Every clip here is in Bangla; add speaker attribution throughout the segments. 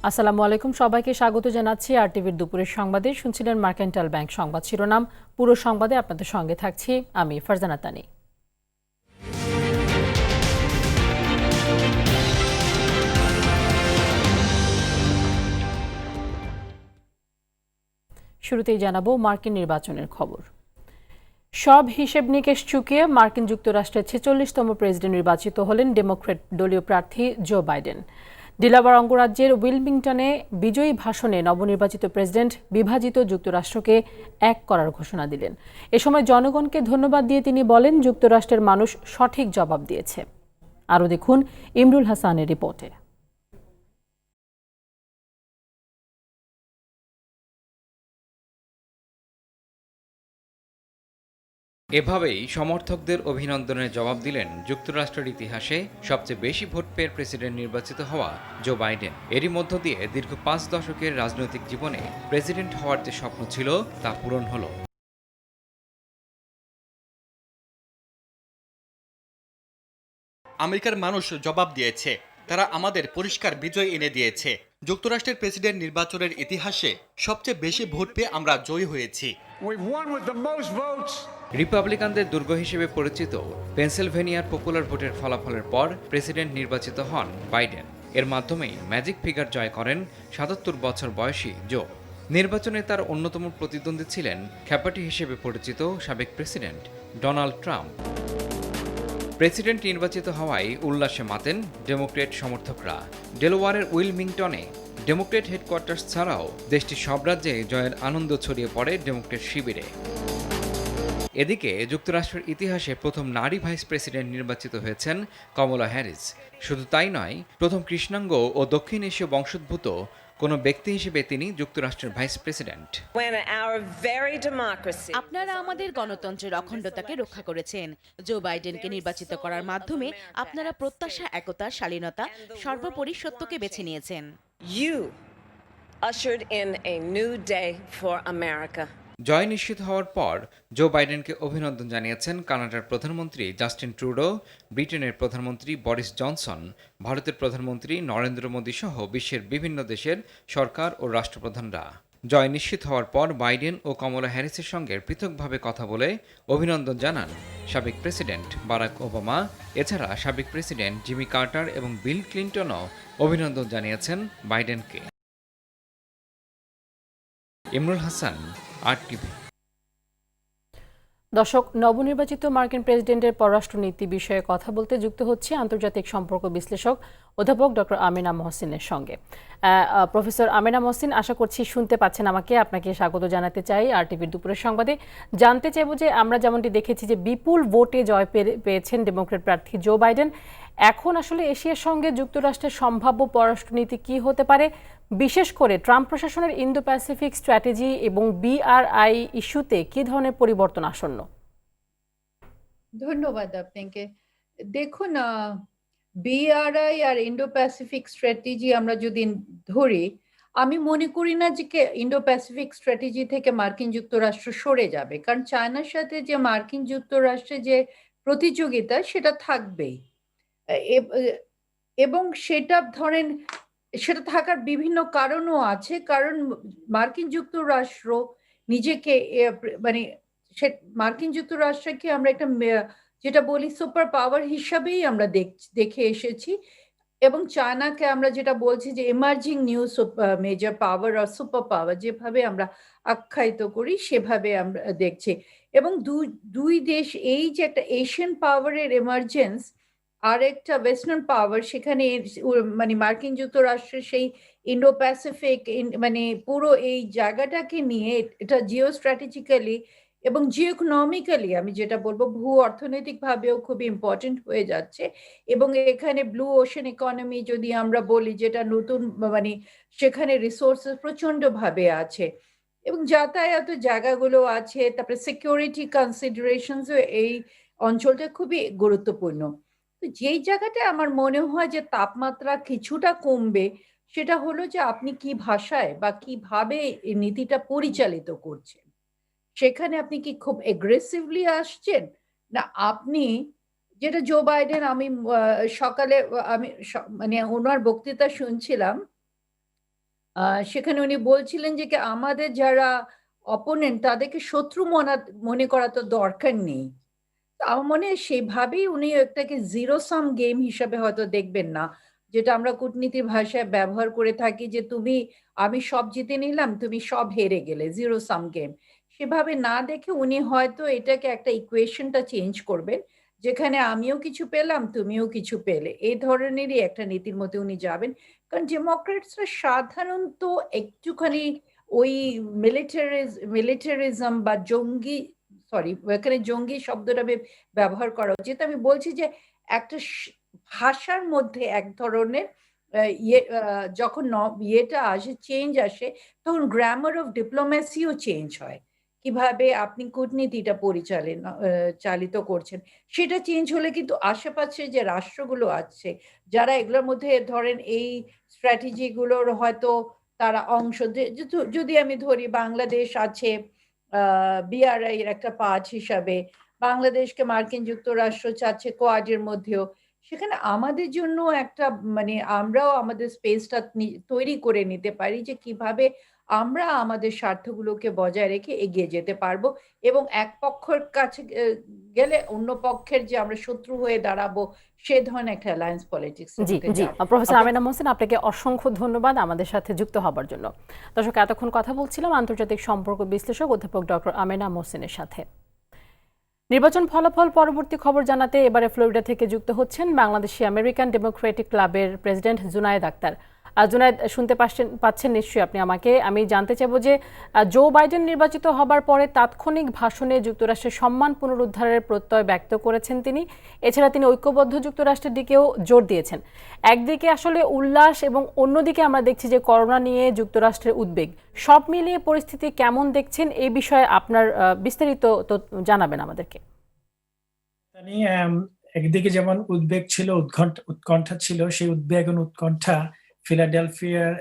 Speaker 1: আসসালামু আলাইকুম, সবাইকে স্বাগত জানাচ্ছি আরটিভির দুপুরের সংবাদে। শুনছিলেন মার্কেন্টাইল ব্যাংক সংবাদ শিরোনাম। পুরো সংবাদে আপনাদের সঙ্গে থাকছি আমি ফারজানা তানি। শুরুতেই জানাবো মার্কিন নির্বাচনের খবর। সব হিসেব নিকেশ চুকিয়ে মার্কিন যুক্তরাষ্ট্রের ৪৬তম প্রেসিডেন্ট নির্বাচিত হলেন ডেমোক্র্যাট দলীয় প্রার্থী জো বাইডেন। ডিলাওয়্যার অঙ্গরাজ্যের উইলমিংটনে বিজয়ী ভাষণে নবনির্বাচিত প্রেসিডেন্ট বিভাজিত যুক্তরাষ্ট্রকে এক করার ঘোষণা দিলেন। এ সময় জনগণকে ধন্যবাদ দিয়ে তিনি বলেন, যুক্তরাষ্ট্রের মানুষ সঠিক জবাব দিয়েছে। আরও দেখুন ইমরুল হাসানের রিপোর্টে।
Speaker 2: এভাবেই সমর্থকদের অভিনন্দনের জবাব দিলেন যুক্তরাষ্ট্রের ইতিহাসে সবচেয়ে বেশি ভোট পেয়ে প্রেসিডেন্ট নির্বাচিত হওয়া জো বাইডেন। এরই মধ্য দিয়ে দীর্ঘ ৫ দশকের রাজনৈতিক জীবনে প্রেসিডেন্ট হওয়ার যে স্বপ্ন ছিল তা পূরণ হলো।
Speaker 3: আমেরিকার মানুষ জবাব দিয়েছে, তারা আমাদের পরিষ্কার বিজয় এনে দিয়েছে। যুক্তরাষ্ট্রের প্রেসিডেন্ট নির্বাচনের ইতিহাসে সবচেয়ে বেশি ভোট পেয়ে আমরা জয়ী হয়েছি।
Speaker 2: রিপাবলিকানদের দুর্গ হিসেবে পরিচিত পেনসিলভেনিয়ার পপুলার ভোটের ফলাফলের পর প্রেসিডেন্ট নির্বাচিত হন বাইডেন। এর মাধ্যমেই ম্যাজিক ফিগার জয় করেন ৭৭ বছর বয়সী জো। নির্বাচনে তার অন্যতম প্রতিদ্বন্দ্বী ছিলেন খ্যাপাটি হিসেবে পরিচিত সাবেক প্রেসিডেন্ট ডোনাল্ড ট্রাম্প। প্রেসিডেন্ট নির্বাচিত হওয়ায় উল্লাসে মাতেন ডেমোক্রেট সমর্থকরা। ডেলাওয়্যারের উইলমিংটনে ডেমোক্রেট হেডকোয়ার্টার্স ছাড়াও দেশটির সব রাজ্যে জয়ের আনন্দ ছড়িয়ে পড়ে ডেমোক্রেট শিবিরে। এদিকে যুক্তরাষ্ট্রের ইতিহাসে প্রথম নারী ভাইস প্রেসিডেন্ট নির্বাচিত হয়েছেন কমলা হ্যারিস। শুধু তাই নয়, প্রথম কৃষ্ণাঙ্গ ও দক্ষিণ এশীয় বংশোদ্ভূত কোনো ব্যক্তি হিসেবে তিনি যুক্তরাষ্ট্রের ভাইস প্রেসিডেন্ট।
Speaker 4: আপনারা আমাদের গণতন্ত্রের অখণ্ডতাকে রক্ষা করেছেন। জো বাইডেনকে নির্বাচিত করার মাধ্যমে আপনারা প্রত্যাশা, একতা, শালীনতা, সর্বোপরি সত্যকে বেছে নিয়েছেন।
Speaker 5: You ushered in a new day for America.
Speaker 2: জয় নিশ্চিত হওয়ার পর জো বাইডেনকে অভিনন্দন জানিয়েছেন কানাডার প্রধানমন্ত্রী জাস্টিন ট্রুডো, ব্রিটেনের প্রধানমন্ত্রী বরিস জনসন, ভারতের প্রধানমন্ত্রী নরেন্দ্র মোদী সহ বিশ্বের বিভিন্ন দেশের সরকার ও রাষ্ট্রপ্রধানরা। জয় নিশ্চিত হওয়ার পর বাইডেন ও কমলা হ্যারিসের সঙ্গে পৃথকভাবে কথা বলে অভিনন্দন জানান সাবেক প্রেসিডেন্ট বারাক ওবামা। এছাড়া সাবেক প্রেসিডেন্ট জিমি কার্টার এবং বিল ক্লিন্টনও অভিনন্দন জানিয়েছেন বাইডেনকে। ইমরুল হাসান, আরটিভি।
Speaker 1: দর্শক, নবনির্বাচিত মার্কিন প্রেসিডেন্টের পররাষ্ট্রনীতি বিষয়ে কথা বলতে যুক্ত হচ্ছে আন্তর্জাতিক সম্পর্ক বিশ্লেষক অধ্যাপক ডক্টর আমেনা মহসিনের সঙ্গে। প্রফেসর আমেনা মহসিন, আশা করছি শুনতে পাচ্ছেন আমাকে। আপনাকে স্বাগত জানাতে চাই আরটিভির দুপুরের সংবাদে। জানতে চাইব যে আমরা যেমনটি দেখেছি যে বিপুল ভোটে জয় পেয়েছেন ডেমোক্রেট প্রার্থী জো বাইডেন। এখন আসলে এশিয়ার সঙ্গে যুক্তরাষ্ট্রের সম্ভাব্য পররাষ্ট্রনীতি কি হতে পারে, বিশেষ করে ট্রাম্প প্রশাসনের ইন্দো প্যাসিফিক স্ট্র্যাটেজি এবং বিআরআই ইস্যুতে কি ধরনের পরিবর্তন আসন্ন?
Speaker 6: ধন্যবাদ আপনাকে। দেখুন, বিআরআই আর ইন্ডো প্যাসিফিক স্ট্র্যাটেজি আমরা যদি ধরি, আমি মনে করি না যে ইন্ডো প্যাসিফিক স্ট্র্যাটেজি থেকে মার্কিন যুক্তরাষ্ট্র সরে যাবে, কারণ চায়নার সাথে যে মার্কিন যুক্তরাষ্ট্রের যে প্রতিযোগিতা সেটা থাকবেই। এবং সেটা ধরেন, সেটা থাকার বিভিন্ন কারণও আছে। কারণ মার্কিন যুক্তরাষ্ট্র নিজেকে মানে মার্কিন যুক্তরাষ্ট্রকে আমরা একটা যেটা বলি সুপার পাওয়ার হিসাবেই আমরা দেখে এসেছি, এবং চায়নাকে আমরা যেটা বলছি যে এমার্জিং নিউ মেজর পাওয়ার আর সুপার পাওয়ার যেভাবে আমরা আখ্যায়িত করি সেভাবে আমরা দেখছি। এবং দুই দেশ, এই যে একটা এশিয়ান পাওয়ারের এমার্জেন্স আর একটা ওয়েস্টার্ন পাওয়ার, সেখানে মানে মার্কিন যুক্তরাষ্ট্রের সেই ইন্ডো প্যাসিফিক মানে পুরো এই জায়গাটাকে নিয়ে এটা জিও স্ট্র্যাটেজিক্যালি এবং জিওইকোনমিক্যালি আমি যেটা বলবো ভূ অর্থনৈতিক ভাবেও খুব ইম্পর্টেন্ট হয়ে যাচ্ছে। এবং এখানে ব্লু ওশেন ইকোনমি যদি আমরা বলি, যেটা নতুন মানে সেখানে রিসোর্সেস প্রচন্ড ভাবে আছে এবং যাতায়াত জায়গাগুলো আছে, তারপরে সিকিউরিটি কনসিডারেশনস এই অঞ্চলটা খুবই গুরুত্বপূর্ণ। তো যেই জায়গাটা আমার মনে হয় যে তাপমাত্রা কিছুটা কমবে, সেটা হলো যে আপনি কি ভাষায় বা কিভাবে এই নীতিটা পরিচালিত করছেন। সেখানে আপনি কি খুব এগ্রেসিভলি আসছেন, না আপনি যেটা জো বাইডেন, আমি সকালে আমি মানে ওনার বক্তৃতা শুনছিলাম, সেখানে উনি বলছিলেন যে আমাদের যারা অপোনেন্ট তাদেরকে শত্রু মনে করা তো দরকার নেই। আমার মনে হয় সেভাবেই উনি একটাকে জিরো সাম গেম হিসাবে হয়তো দেখবেন না, যেটা আমরা কূটনীতির ভাষায় ব্যবহার করে থাকি যে আমি সব জিতে নিলাম, তুমি সব হেরে গেলে, জিরো সাম গেম। সেভাবে না দেখে উনি হয়তো এটাকে একটা ইকুয়েশনটা চেঞ্জ করবেন, যেখানে আমিও কিছু পেলাম, তুমিও কিছু পেলে, এই ধরনেরই একটা নীতির মধ্যে উনি যাবেন। কারণ ডেমোক্রেটসরা সাধারণত একটুখানি ওই মিলিটারিজম বা সরি, এখানে জঙ্গি শব্দটা ব্যবহার করা উচিত। আমি বলছি যে একটা ভাষার মধ্যে এক ধরনের যখন ইয়েটা আসে, চেঞ্জ আসে, তখন গ্রামার অফ ডিপ্লোম্যাসিও চেঞ্জ হয়। কিভাবে আপনি কূটনীতিটা চালিত করছেন সেটা চেঞ্জ হলে কিন্তু আশেপাশে যে রাষ্ট্রগুলো আছে, যারা এগুলোর মধ্যে ধরেন এই স্ট্র্যাটেজি গুলোর হয়তো তারা অংশ, যদি আমি ধরি বাংলাদেশ আছে বিআরআই এর একটা পার্ট হিসাবে, বাংলাদেশকে মার্কিন যুক্তরাষ্ট্র চাচ্ছে কোয়াডের মধ্যেও, সেখানে আমাদের জন্য একটা আমরাও আমাদের স্পেসটা তৈরি করে নিতে পারি যে কিভাবে আমরা আমাদের স্বার্থগুলোকে বজায় রেখে এগিয়ে যেতে পারবো, এবং এক পক্ষের কাছে গেলে অন্য পক্ষের যে আমরা শত্রু হয়ে দাঁড়াবো সে ধরনের একটা অ্যালায়েন্স পলিটিক্স।
Speaker 1: জি জি, প্রফেসর আমেনা মহসিন, আপনাকে অসংখ্য ধন্যবাদ আমাদের সাথে যুক্ত হবার জন্য। দর্শক, এতক্ষণ কথা বলছিলাম আন্তর্জাতিক সম্পর্ক বিশ্লেষক অধ্যাপক ডক্টর আমেনা মহসিনের সাথে। নির্বাচন ফলাফল পরবর্তী খবর জানাতে এবারে ফ্লোরিডা থেকে যুক্ত হচ্ছেন বাংলাদেশি আমেরিকান ডেমোক্রেটিক ক্লাবের প্রেসিডেন্ট জুনায়েদ আক্তার। জুনায়েদ, শুনতে পাচ্ছেন নিশ্চয়ই আপনি আমাকে। আমি জানতে চাইব যে জো বাইডেন নির্বাচিত হবার পরে তাৎক্ষণিক ভাষণে যুক্তরাষ্ট্রের সম্মান পুনরুদ্ধারের প্রত্যয় ব্যক্ত করেছেন তিনি। এছাড়া তিনি ঐক্যবদ্ধ যুক্তরাষ্ট্রের দিকেও জোর দিয়েছেন। একদিকে আসলে উল্লাস এবং অন্যদিকে আমরা দেখছি যে করোনা নিয়ে যুক্তরাষ্ট্রের উদ্বেগ। সব মিলিয়ে পরিস্থিতি কেমন দেখছেন, এই বিষয়ে আপনার বিস্তারিত জানাবেন আমাদেরকে।
Speaker 7: একদিকে যেমন উদ্বেগ ছিল, উৎকণ্ঠা ছিল, সেই উদ্বেগ এবং উৎকণ্ঠা ফিলাডেলফিয়ার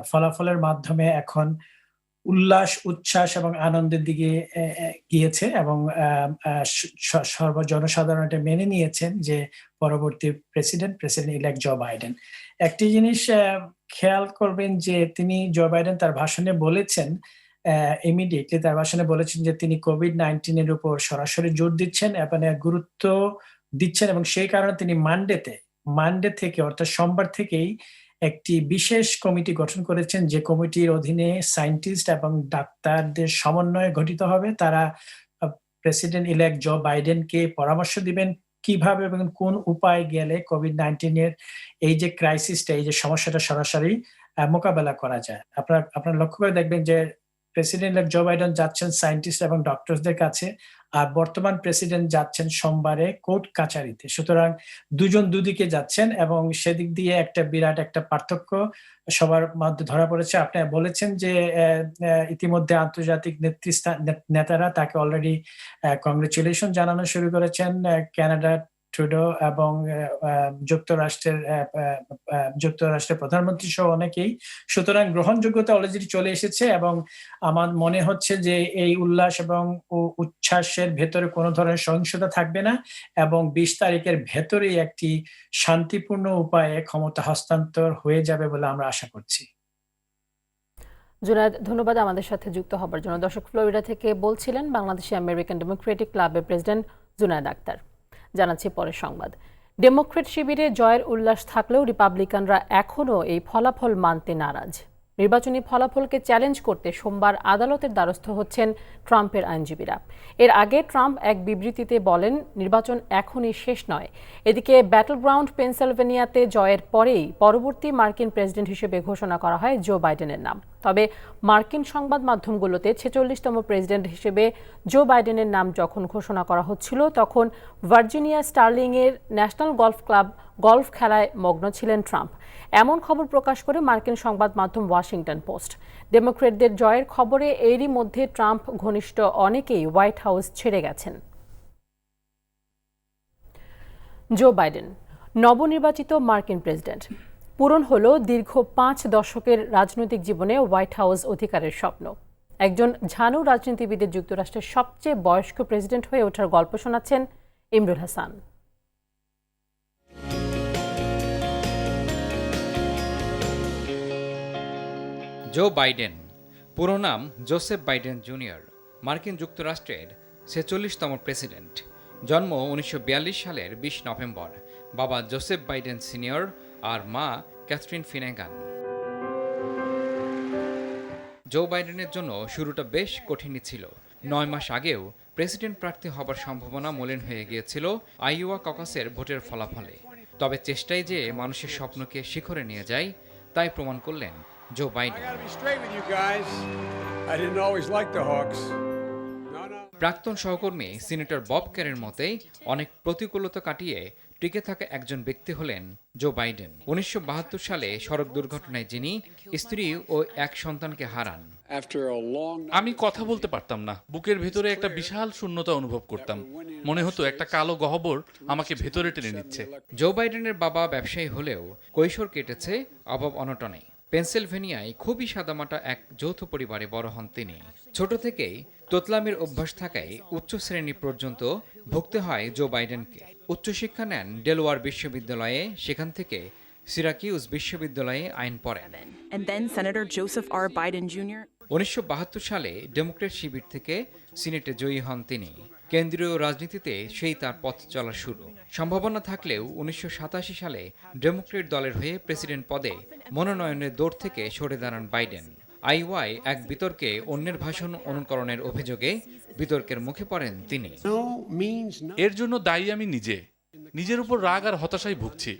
Speaker 7: ফলাফলের মাধ্যমে এখন উল্লাস, উচ্ছ্বাস এবং আনন্দের দিকে গিয়েছে, এবং জনসাধারণ এটা মেনে নিয়েছেন যে পরবর্তী প্রেসিডেন্ট ইলেক্ট জো বাইডেন। একটি জিনিস খেয়াল করবেন যে জো বাইডেন তার ভাষণে বলেছেন, ইমিডিয়েটলি তার ভাষণে বলেছেন যে তিনি কোভিড-19 এর উপর সরাসরি জোর দিচ্ছেন এবং গুরুত্ব দিচ্ছেন, এবং সেই কারণে তিনি মানডে থেকে অর্থাৎ সোমবার থেকেই একটি বিশেষ কমিটি গঠন করেছেন, যে কমিটির অধীনে সায়েন্টিস্ট এবং ডাক্তারদের সমন্বয়ে গঠিত হবে। তারা প্রেসিডেন্ট ইলেক্ট জো বাইডেনকে পরামর্শ দিবেন কিভাবে এবং কোন উপায় গেলে কোভিড-19 এর এই যে ক্রাইসিসটা, এই যে সমস্যাটা সরাসরি মোকাবেলা করা যায়। আপনারা লক্ষ্য করে দেখবেন যে প্রেসিডেন্ট ইলেক্ট জো বাইডেন যাচ্ছেন সায়েন্টিস্ট এবং ডক্টরসদের কাছে, আর বর্তমান প্রেসিডেন্ট যাচ্ছেন সোমবারে কোর্ট কাচারিতে। সুতরাং দুজন দুদিকে যাচ্ছেন, এবং সেদিক দিয়ে একটা বিরাট একটা পার্থক্য সবার মধ্যে ধরা পড়েছে। আপনি বলেছেন যে ইতিমধ্যে আন্তর্জাতিক নেতারা তাকে অলরেডি কংগ্রেচুলেশন জানানো শুরু করেছেন, কানাডা ট্রুডো এবং যুক্তরাষ্ট্রের প্রধানমন্ত্রী সহ অনেকেই। সুতরাং গ্রহণযোগ্যতা অলরেডি চলে এসেছে, এবং আমার মনে হচ্ছে যে এই উল্লাস এবং উচ্ছ্বাসের ভেতরে কোনো ধরনের সহিংসতা থাকবে না, এবং 20 তারিখের ভেতরেই একটি শান্তিপূর্ণ উপায়ে ক্ষমতা হস্তান্তর হয়ে যাবে বলে আমরা আশা করছি।
Speaker 1: জুনায়েদ, ধন্যবাদ আমাদের সাথে যুক্ত হবার জন্য। দর্শক, ফ্লোরিডা থেকে বলছিলেন বাংলাদেশি আমেরিকান ডেমোক্রেটিক ক্লাবের প্রেসিডেন্ট জুনায়েদ আক্তার। জানাচ্ছি পরের সংবাদ। ডেমোক্রেট শিবিরে জয়ের উল্লাস থাকলেও রিপাবলিকানরা এখনও এই ফলাফল মানতে নারাজ। নির্বাচনী ফলাফলকে চ্যালেঞ্জ করতে সোমবার আদালতের দ্বারস্থ হচ্ছেন ট্রাম্পের আইনজীবীরা। এর আগে ট্রাম্প এক বিবৃতিতে বলেন, নির্বাচন এখনই শেষ নয়। এদিকে ব্যাটল গ্রাউন্ড পেনসিলভেনিয়াতে জয়ের পরেই পরবর্তী মার্কিন প্রেসিডেন্ট হিসেবে ঘোষণা করা হয় জো বাইডেনের নাম। তবে মার্কিন সংবাদ মাধ্যমগুলোতে 46তম প্রেসিডেন্ট হিসেবে জো বাইডেনের নাম যখন ঘোষণা করা হচ্ছিল, তখন ভার্জিনিয়া স্টার্লিংয়ের ন্যাশনাল গলফ ক্লাব গলফ খেলায় মগ্ন ছিলেন ট্রাম্প। এমন খবর প্রকাশ করে মার্কিন সংবাদ মাধ্যম ওয়াশিংটন পোস্ট। ডেমোক্রেটদের জয়ের খবরে এরই মধ্যে ট্রাম্প ঘনিষ্ঠ অনেকেই হোয়াইট হাউস ছেড়ে গেছেন। জো বাইডেন নবনির্বাচিত মার্কিন প্রেসিডেন্ট। পূরণ হলো দীর্ঘ 5 দশকের রাজনৈতিক জীবনে হোয়াইট হাউস অধিকারের স্বপ্ন। একজন ঝানু রাজনীতিবিদের যুক্তরাষ্ট্রের সবচেয়ে বয়স্ক প্রেসিডেন্ট হয়ে ওঠার গল্প শোনাচ্ছেন ইমরুল হাসান।
Speaker 2: জো বাইডেন, পুরো নাম জোসেফ বাইডেন জুনিয়র, মার্কিন যুক্তরাষ্ট্রের 46তম প্রেসিডেন্ট। জন্ম 1942 সালের 20 নভেম্বর। বাবা জোসেফ বাইডেন সিনিয়র আর মা ক্যাথরিন ফিনেগান। জো বাইডেনের জন্য শুরুটা বেশ কঠিনই ছিল। 9 মাস আগেও প্রেসিডেন্ট প্রার্থী হবার সম্ভাবনা মলিন হয়ে গিয়েছিল আইওয়া ককাসের ভোটের ফলাফলে। তবে চেষ্টাই যে মানুষের স্বপ্নকে শিখরে নিয়ে যায়, তাই প্রমাণ করলেন জো বাইডেন। প্রাক্তন সহকর্মী সিনেটর বব কেরের মতেই অনেক প্রতিকূলতা কাটিয়ে টিকে থাকা একজন ব্যক্তি হলেন জো বাইডেন। 1972 সালে সড়ক দুর্ঘটনায় যিনি স্ত্রী ও এক সন্তানকে হারান।
Speaker 8: আমি কথা বলতে পারতাম না, বুকের ভেতরে একটা বিশাল শূন্যতা অনুভব করতাম। মনে হতো একটা কালো গহ্বর আমাকে ভেতরে টেনে নিচ্ছে।
Speaker 2: জো বাইডেনের বাবা ব্যবসায়ী হলেও কৈশোর কেটেছে অভাব অনটনে। পেনসিলভেনিয়ায় খুবই সাদামাটা এক যৌথ পরিবারে বড় হন তিনি। ছোট থেকেই তোতলামির অভ্যাস থাকায় উচ্চ শ্রেণী পর্যন্ত ভুগতে হয় জো বাইডেনকে। উচ্চশিক্ষা নেন ডেলওয়ার বিশ্ববিদ্যালয়ে, সেখান থেকে সিরাকিউজ বিশ্ববিদ্যালয়ে আইন পড়েন। 1972 সালে ডেমোক্রেট শিবির থেকে সিনেটে জয়ী হন তিনি। কেন্দ্রীয় রাজনীতিতে সেই তার পথ চলা শুরু। সম্ভাবনা থাকলেও 1987 সালে ডেমোক্রেট দলের হয়ে প্রেসিডেন্ট পদে মনোনয়নের দৌড় থেকে সরে দাঁড়ান বাইডেন। আইওয়ায় এক বিতর্কে অন্যের ভাষণ অনুকরণের অভিযোগে বিতর্কের মুখে পড়েন তিনি।
Speaker 8: এর জন্য দায়ী আমি নিজের উপর রাগ আর হতাশায় ভুগছি।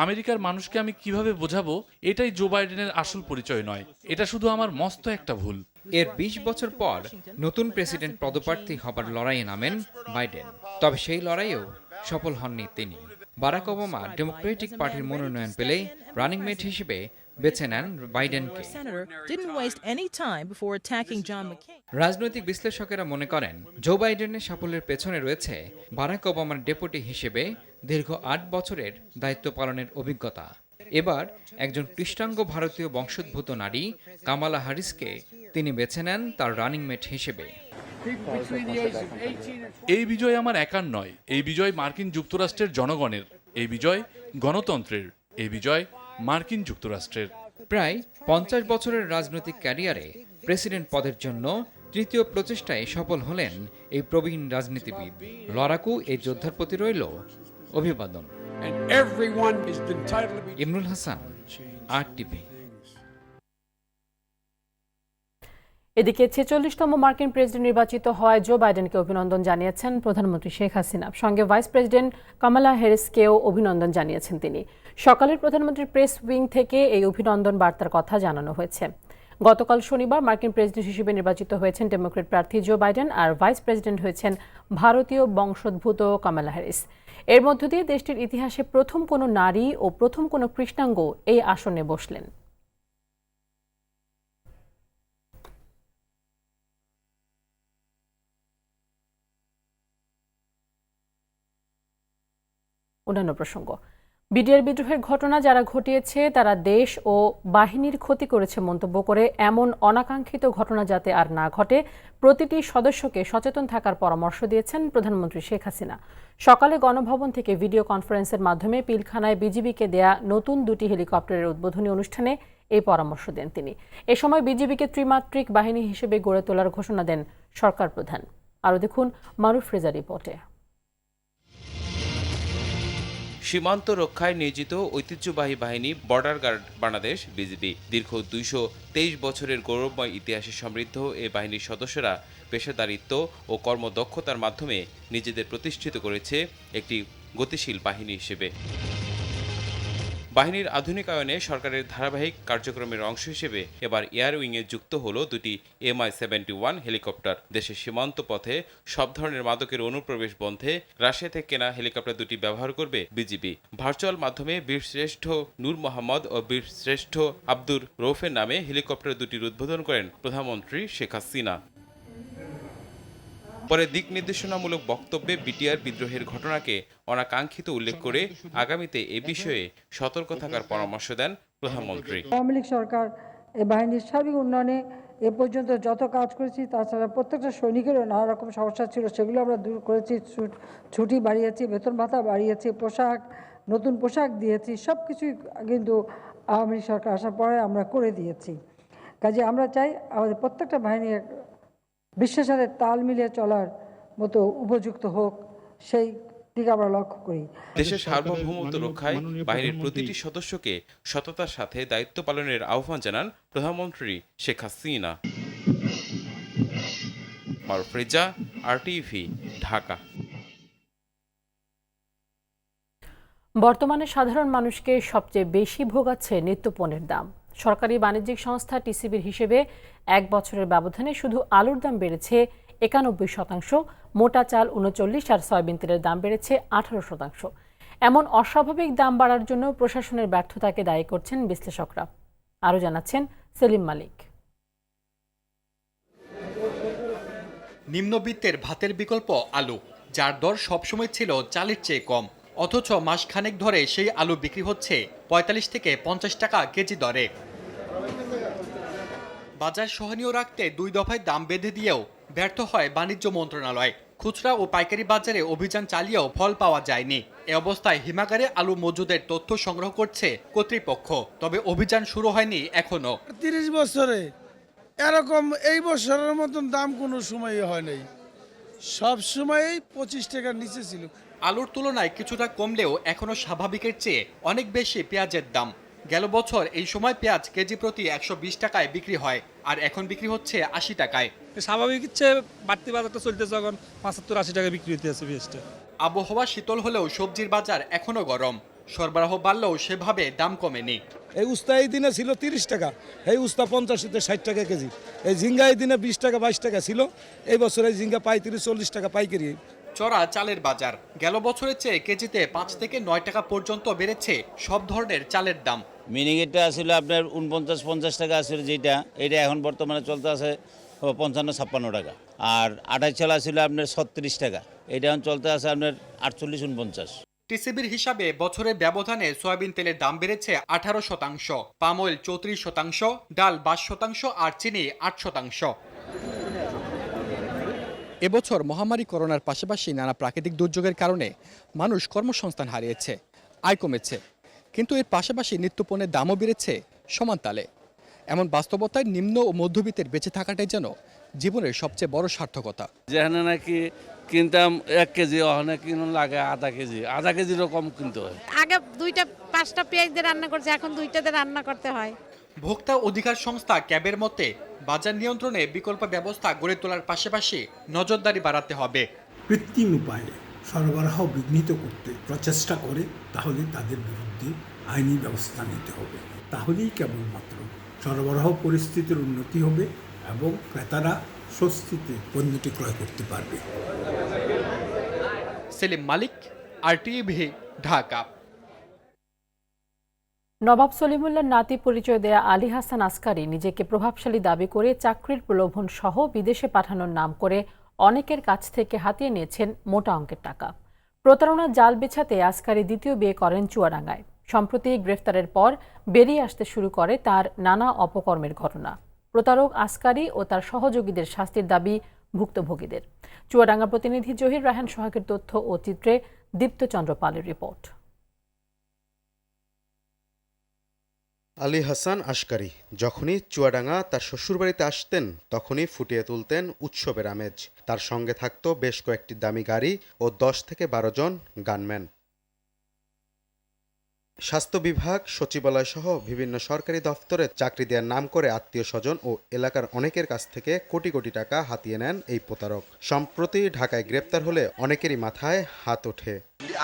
Speaker 8: আমেরিকার মানুষকে আমি কিভাবে বোঝাবো এটাই জো বাইডেনের আসল পরিচয় নয়, এটা শুধু আমার মস্ত একটা ভুল।
Speaker 2: এর 20 বছর পর নতুন প্রেসিডেন্ট পদপ্রার্থী হবার লড়াইয়ে নামেন বাইডেন। তবে সেই লড়াইয়েও সফল হননি তিনি। বারাক ওবামা ডেমোক্রেটিক পার্টির মনোনয়ন পেলে রানিং মেট হিসেবে বেছে নেন বাইডেনকে। রাজনৈতিক বিশ্লেষকেরা মনে করেন জো বাইডেনের সাফল্যের পেছনে রয়েছে বারাক ওবামার ডেপুটি হিসেবে দীর্ঘ 8 বছরের দায়িত্ব পালনের অভিজ্ঞতা। এবার একজন কৃষ্ণাঙ্গ ভারতীয় বংশোদ্ভূত নারী কামালা হ্যারিসকে তিনি বেছে নেন তার রানিং মেট হিসেবে।
Speaker 8: এই বিজয় আমার একার নয়, এই বিজয় মার্কিন যুক্তরাষ্ট্রের জনগণের, এই বিজয় গণতন্ত্রের, এই বিজয় মার্কিন যুক্তরাষ্ট্রের।
Speaker 2: প্রায় 50 বছরের রাজনৈতিক ক্যারিয়ারে প্রেসিডেন্ট পদের জন্য তৃতীয় প্রচেষ্টায় সফল হলেন এই প্রবীণ রাজনীতিবিদ। লড়াকু এই যোদ্ধার প্রতি রইল অভিবাদন। ইমরুল হাসান, RTV।
Speaker 1: এদিকে 46তম মার্কিন প্রেসিডেন্ট নির্বাচিত হওয়ায় জো বাইডেনকে অভিনন্দন জানিয়েছেন প্রধানমন্ত্রী শেখ হাসিনা। সঙ্গে ভাইস প্রেসিডেন্ট কামালা হ্যারিসকেও অভিনন্দন জানিয়েছেন তিনি। সকালের প্রধানমন্ত্রীর প্রেস উইং থেকে এই অভিনন্দন বার্তার কথা জানানো হয়েছে। গতকাল শনিবার মার্কিন প্রেসিডেন্ট হিসেবে নির্বাচিত হয়েছেন ডেমোক্রেট প্রার্থী জো বাইডেন, আর ভাইস প্রেসিডেন্ট হয়েছেন ভারতীয় বংশোদ্ভূত কামালা হ্যারিস। এর মধ্য দিয়ে দেশটির ইতিহাসে প্রথম কোনো নারী ও প্রথম কোনো কৃষ্ণাঙ্গ এই আসনে বসলেন। অন্যান্য প্রসঙ্গ, বিডিআর বিদ্রোহের ঘটনা যারা ঘটিয়েছে তারা দেশ ও বাহিনীর ক্ষতি করেছে মন্তব্য করে এমন অনাকাঙ্ক্ষিত ঘটনা যাতে আর না ঘটে প্রতিটি সদস্যকে সচেতন থাকার পরামর্শ দিয়েছেন প্রধানমন্ত্রী শেখ হাসিনা। সকালে গণভবন থেকে ভিডিও কনফারেন্সের মাধ্যমে পিলখানায় বিজিবিকে দেয়া নতুন 2টি হেলিকপ্টারের উদ্বোধনী অনুষ্ঠানে এই পরামর্শ দেন তিনি। এ সময় বিজিবিকে ত্রিমাত্রিক বাহিনী হিসেবে গড়ে তোলার ঘোষণা দেন সরকার প্রধান। আরও দেখুন মারুফ রেজা রিপোর্টে।
Speaker 9: সীমান্ত রক্ষায় নিয়োজিত ঐতিহ্যবাহী বাহিনী বর্ডার গার্ড বাংলাদেশ বিজিবি। দীর্ঘ 223 বছরের গৌরবময় ইতিহাসে সমৃদ্ধ এ বাহিনীর সদস্যরা পেশাদারিত্ব ও কর্মদক্ষতার মাধ্যমে নিজেদের প্রতিষ্ঠিত করেছে একটি গতিশীল বাহিনী হিসেবে। বাহিনীর আধুনিকায়নে সরকারের ধারাবাহিক কার্যক্রমের অংশ হিসেবে এবার এয়ার উইংয়ে যুক্ত হলো 2টি MI-71 হেলিকপ্টার। দেশের সীমান্ত পথে সব ধরনের মাদকের অনুপ্রবেশ বন্ধে রাশিয়া থেকে কেনা হেলিকপ্টার 2টি ব্যবহার করবে বিজিবি। ভার্চুয়াল মাধ্যমে বীরশ্রেষ্ঠ নূর মোহাম্মদ ও বীরশ্রেষ্ঠ আব্দুর রৌফের নামে হেলিকপ্টার 2টির উদ্বোধন করেন প্রধানমন্ত্রী শেখ হাসিনা। পরে দিক নির্দেশনামূলক বক্তব্যে বিটিআর বিদ্রোহের ঘটনাকে অনাকাঙ্ক্ষিত উল্লেখ করে আগামীতে এ বিষয়ে সতর্ক থাকার পরামর্শ দেন প্রধানমন্ত্রী।
Speaker 10: আওয়ামী লীগ সরকার এই বাহিনীর সার্বিক উন্নয়নে এ পর্যন্ত যত কাজ করেছি, তাছাড়া প্রত্যেকটা সৈনিকেরও নানা রকম সমস্যা ছিল, সেগুলো আমরা দূর করেছি। ছুটি বাড়িয়েছি, বেতন ভাতা বাড়িয়েছি, পোশাক, নতুন পোশাক দিয়েছি, সব কিছুই কিন্তু আওয়ামী লীগ সরকার আসার পরে আমরা করে দিয়েছি। কাজে আমরা চাই আমাদের প্রত্যেকটা বাহিনী বিশ্বের সাথে তাল মিলিয়ে চলার মতো উপযুক্ত হোক, সেই দিকে আমরা লক্ষ্য করি।
Speaker 9: দেশের সার্বভৌমত্ব রক্ষায় বাহিনীর প্রতিটি সদস্যকে সততার সাথে দায়িত্ব পালনের আহ্বান জানান প্রধানমন্ত্রী শেখ হাসিনা। মারুফ রেজা, RTV, ঢাকা।
Speaker 1: বর্তমানে সাধারণ মানুষকে সবচেয়ে বেশি ভোগাচ্ছে নিত্যপণ্যের দাম। সরকারি বাণিজ্যিক সংস্থা টিসিবির হিসেবে 1 বছরের ব্যবধানে শুধু আলুর দাম বেড়েছে 91%, মোটা চাল 39 আর সয়াবিন তেলের দাম বেড়েছে 18%। এমন অস্বাভাবিক দাম বাড়ার জন্য প্রশাসনের ব্যর্থতাকে দায়ী করছেন বিশ্লেষকরা। আরও জানাচ্ছেন সেলিম মালিক।
Speaker 3: নিম্নবিত্তের ভাতের বিকল্প আলু, যার দর সবসময় ছিল চালের চেয়ে কম, অথচ মাসখানেক ধরে সেই আলু বিক্রি হচ্ছে 45 থেকে 50 টাকা কেজি দরে। বাজার সহনীয় রাখতে 2 দফায় দাম বেঁধে দিয়েও ব্যর্থ হয় বাণিজ্য মন্ত্রণালয়। খুচরা ও পাইকারি বাজারে অভিযান চালিয়েও ফল পাওয়া যায়নি। এ অবস্থায় হিমাগারে আলু মজুদের তথ্য সংগ্রহ করছে কর্তৃপক্ষ, তবে অভিযান শুরু হয়নি এখনো।
Speaker 11: 30 বছরে এরকম এই বছরের মতন দাম কোনো সময় হয় নাই, সব সময়ই 25 টাকার নিচে ছিল।
Speaker 3: আলুর তুলনায় কিছুটা কমলেও এখনো স্বাভাবিকের চেয়ে অনেক বেশি পেঁয়াজের দাম। গেল বছর এই সময় পেঁয়াজ কেজি প্রতি 120 টাকায় বিক্রি হয়, আর এখন বিক্রি হচ্ছে 80 টাকায়।
Speaker 12: স্বাভাবিক ইচ্ছে বাড়তি বাজারটা চলতেছে, যখন 75-80 টাকা বিক্রি হতে আছে পেঁয়াজটা।
Speaker 3: আবহাওয়া শীতল হলেও সবজির বাজার এখনো গরম, সরবরাহ বাড়লেও সেভাবে দাম কমেনি।
Speaker 11: এই উস্তা এই দিনে ছিল 30 টাকা, এই উস্তা 50 থেকে 60 টাকা কেজি। এই ঝিঙ্গা এই দিনে 20 টাকা 22 টাকা ছিল, এই বছর এই ঝিঙ্গা 35-40 টাকা পাইকারি।
Speaker 3: চড়া চালের বাজার, গেল বছরের চেয়ে কেজিতে 5 থেকে 9 টাকা পর্যন্ত বেড়েছে সব ধরনের চালের দাম।
Speaker 13: মিনিকেটটা আসলে আপনার 49-50 টাকা আসলে, যেটা এটা এখন বর্তমানে চলতে আছে 55-56 টাকা। আর আঠাশ চাল আসলে আপনার 36 টাকা, এটা এখন চলতে আছে আপনার 48-49।
Speaker 3: টিসিবির হিসাবে বছরের ব্যবধানে সয়াবিন তেলের দাম বেড়েছে 18%, পাম অয়েল 34%, ডাল 22% আর চিনি 8%। এবছর মহামারী করোনার পাশাপাশি নানা প্রাকৃতিক দুর্যোগের কারণে মানুষ কর্মসংস্থান হারিয়েছে, আয় কমেছে, কিন্তু এর পাশাপাশি নিত্যপণ্যের দামও বেড়েছে সমান তালে। এমন বাস্তবতায় নিম্ন ও মধ্যবিত্তের বেঁচে থাকাটাই যেন জীবনের সবচেয়ে বড় সার্থকতা।
Speaker 12: যেখানে নাকি কিনতাম 1 কেজি, ওখানে কিনুন লাগে আধা কেজিরও কম কিনতে হয়।
Speaker 14: আগে 2-5টা পেঁয়াজ দিয়ে রান্না করছে, এখন 2টা দিয়ে রান্না করতে হয়।
Speaker 3: ভোক্তা অধিকার সংস্থা ক্যাবের মতে বাজার নিয়ন্ত্রণে বিকল্প ব্যবস্থা গড়ে তোলার পাশাপাশি নজরদারি বাড়াতে হবে।
Speaker 15: কৃত্রিম উপায়ে সরবরাহ বিঘ্নিত করতে প্রচেষ্টা করে তাহলে তাদের বিরুদ্ধে আইনি ব্যবস্থা নিতে হবে। তাহলেই কেবলমাত্র সরবরাহ পরিস্থিতির উন্নতি হবে এবং ক্রেতারা স্বস্তিতে পণ্যটি ক্রয় করতে পারবে।
Speaker 3: সেলিম মালিক, RTV, ঢাকা।
Speaker 1: নবাব সলিমুল্লাহর নাতি পরিচয় দেয়া আলী হাসান আসকারী নিজেকে প্রভাবশালী দাবি করে চাকরির প্রলোভন সহ বিদেশে পাঠানোর নাম করে অনেকের কাছ থেকে হাতিয়ে নিয়েছেন মোটা অঙ্কের টাকা। প্রতারণার জাল বেছাতে আসকারী দ্বিতীয় বিয়ে করেন চুয়াডাঙ্গায়। সম্প্রতি গ্রেফতারের পর বেরিয়ে আসতে শুরু করে তার নানা অপকর্মের ঘটনা। প্রতারক আসকারী ও তার সহযোগীদের শাস্তির দাবি ভুক্তভোগীদের। চুয়াডাঙ্গা প্রতিনিধি জহির রায়হান সোহাগের তথ্য ও চিত্রে দীপ্তচন্দ্র পালের রিপোর্ট।
Speaker 16: আলী হাসান আসকারী যখনই চুয়াডাঙ্গা তার শ্বশুরবাড়িতে আসতেন তখনই ফুটিয়ে তুলতেন উৎসবের আমেজ। তার সঙ্গে থাকত বেশ কয়েকটি দামি গাড়ি ও 10 থেকে 12 জন গানম্যান। স্বাস্থ্য বিভাগ, সচিবালয় সহ বিভিন্ন সরকারি দফতরে চাকরি দেওয়ার নাম করে আত্মীয় স্বজন ও এলাকার অনেকের কাছ থেকে কোটি কোটি টাকা হাতিয়ে নেন এই প্রতারক। সম্প্রতি ঢাকায় গ্রেপ্তার হলে অনেকেরই মাথায় হাত ওঠে।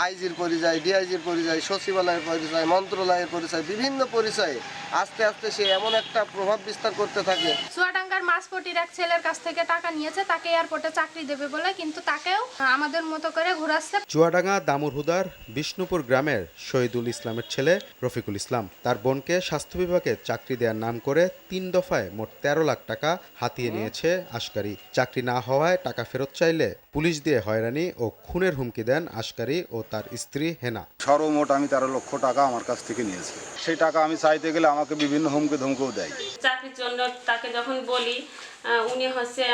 Speaker 17: আইজির পরিচয়, ডিআইজির পরিচয়, সচিবালয়ের পরিচয়, মন্ত্রণালয়ের পরিচয়, বিভিন্ন পরিচয়ে আস্তে আস্তে সে এমন একটা প্রভাব বিস্তার করতে থাকে।
Speaker 14: চুয়াডাঙ্গার মাসপটির এক ছেলের কাছ থেকে টাকা নিয়েছে, তাকে এয়ারপোর্টে চাকরি দেবে বলে, কিন্তু তাকেও আমাদের মতো করে ঘোরাচ্ছে।
Speaker 16: চুয়াডাঙ্গা দামুরহুদার বিষ্ণুপুর গ্রামের শহীদুল ইসলামের ছেলে রফিকুল ইসলাম তার বোনকে স্বাস্থ্য বিভাগে চাকরি দেওয়ার নাম করে 3 দফায় মোট 13 লাখ টাকা হাতিয়ে নিয়েছে আসকারী। চাকরি না হওয়ায় টাকা ফেরত চাইলে পুলিশ দিয়ে হয়রানি ও খুনের হুমকি দেন আসকারী ও তার স্ত্রী হেনা।
Speaker 18: সর্বমোট আমি 13 লক্ষ টাকা আমার কাছ থেকে নিয়েছি। সেই টাকা আমি চাইতে গেলে আমাকে বিভিন্ন হুমকি ধমকেও দেয়।
Speaker 19: চাকরির জন্য তাকে যখন বলি, উনি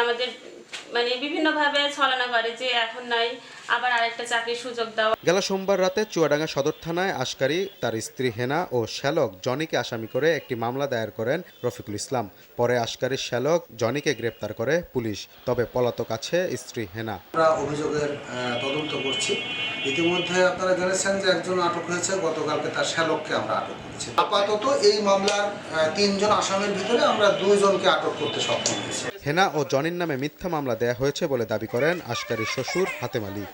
Speaker 19: আমাদের মানে বিভিন্নভাবে ছলনা করে যে এখন নাই আবার আরেকটা চাকরির সুযোগ দেওয়া।
Speaker 16: গেল সোমবার রাতে চুয়াডাঙ্গা সদর থানায় আশকারী, তার স্ত্রী হেনা ও শ্যালক জনিকে আসামি করে একটি মামলা দায়ের করেন রফিকুল ইসলাম। পরে আশকারী শ্যালক জনিকে গ্রেপ্তার করে পুলিশ, তবে পলাতক আছে স্ত্রী হেনা।
Speaker 20: আমরা অভিযোগের তদন্ত করছি। ইতিমধ্যে আপনারা জেনেছেন যে একজন আটক হয়েছে, গতকালকে তার শ্যালককে আমরা আটক করেছি। আপাতত এই মামলার 3 জন আসামির ভিতরে আমরা 2 জনকে আটক করতে সক্ষম হয়েছি।
Speaker 16: হেনা ও জনির নামে মিথ্যা মামলা দেয়া হয়েছে বলে দাবি করেন আশকারীর শ্বশুর হাতেম আলী।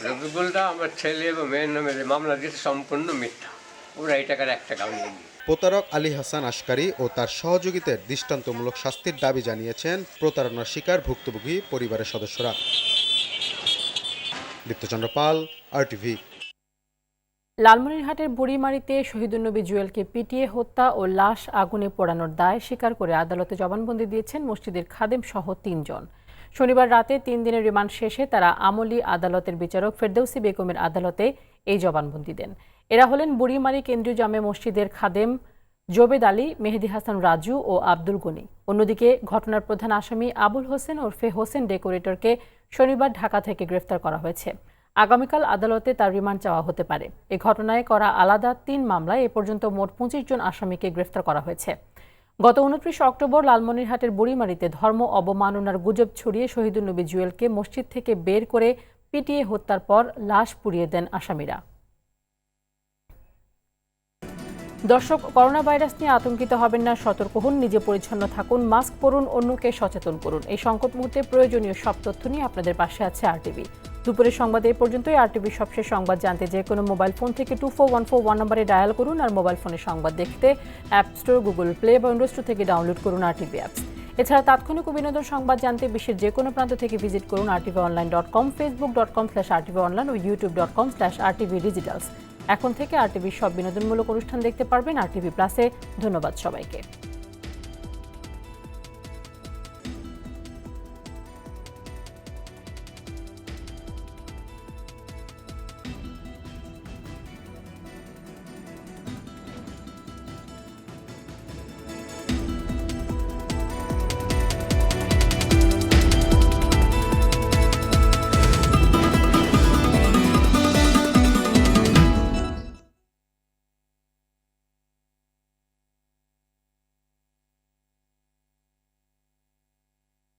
Speaker 21: রফিকুলটা আমার ছেলে এবং মেয়ের নামে মামলা দিয়েছে সম্পূর্ণ মিথ্যা, ওরা এই টাকার 1 টাকাও নেয়নি।
Speaker 16: প্রতারক আলী হাসান আশকারী ও তার সহযোগীদের দৃষ্টান্তমূলক শাস্তির দাবি জানিয়েছেন প্রতারণার শিকার ভুক্তভোগী পরিবারের সদস্যরা। দীপ্তচন্দ্র পাল, RTV।
Speaker 1: লালমনিরহাটের বুড়িমারীতে শহীদুন্নবী জুয়েলকে পিটিয়ে হত্যা ও লাশ আগুনে পোড়ানোর দায় স্বীকার করে আদালতে জবানবন্দি দিয়েছেন মসজিদের খাদেম সহ 3 জন। শনিবার রাতে 3 দিনের রিমান্ড শেষে তারা আমলি আদালতের বিচারক ফেরদৌসী বেগমের আদালতে এই জবানবন্দি দেন। এরা হলেন বুড়িমারী কেন্দ্রীয় জামে মসজিদের খাদেম জোবেদ আলী, মেহেদি হাসান রাজু ও আব্দুল গনি। অন্যদিকে ঘটনার প্রধান আসামি আবুল হোসেন ওরফে হোসেন ডেকোরেটরকে শনিবার ঢাকা থেকে গ্রেফতার করা হয়েছে। আগামীকাল আদালতে তার রিমান্ড চাওয়া হতে পারে। এ ঘটনায় করা আলাদা 3 মামলায় এ পর্যন্ত মোট 25 জন আসামিকে গ্রেফতার করা হয়েছে। গত 29 অক্টোবর লালমনিরহাটের বুড়িমারীতে ধর্ম অবমাননার গুজব ছড়িয়ে শহীদুন্নবী জুয়েলকে মসজিদ থেকে বের করে পিটিয়ে হত্যার পর লাশ পুড়িয়ে দেন আসামিরা। দর্শক, করোনা ভাইরাস নিয়ে আতঙ্কিত হবেন না, সতর্ক হন, নিজে পরিচ্ছন্ন থাকুন, মাস্ক পরুন, অন্যকে সচেতন করুন। এই সংকট মুহূর্তে প্রয়োজনীয় সব তথ্য নিয়ে আপনাদের পাশে আছে RTV। দুপুরের সংবাদ এই পর্যন্তই। RTVর সবশেষ সংবাদ জানতে যে কোনো মোবাইল ফোন থেকে 24141 নম্বরে ডায়াল করুন, আর মোবাইল ফোনে সংবাদ দেখতে অ্যাপ স্টোর, গুগল প্লে বা উইন্ডোজ স্টোর থেকে ডাউনলোড করুন RTV অ্যাপস। এছাড়া তাৎক্ষণিক ও বিনোদন সংবাদ জানতে বিশ্বের যে কোনো প্রান্ত থেকে ভিজিট করুন rtvonline.com, facebook.com/rtvonline ও youtube.com/rtvdigitals। এখন থেকে RTVর সব বিনোদনমূলক অনুষ্ঠান দেখতে পারবেন RTV প্লাসে। ধন্যবাদ সবাইকে।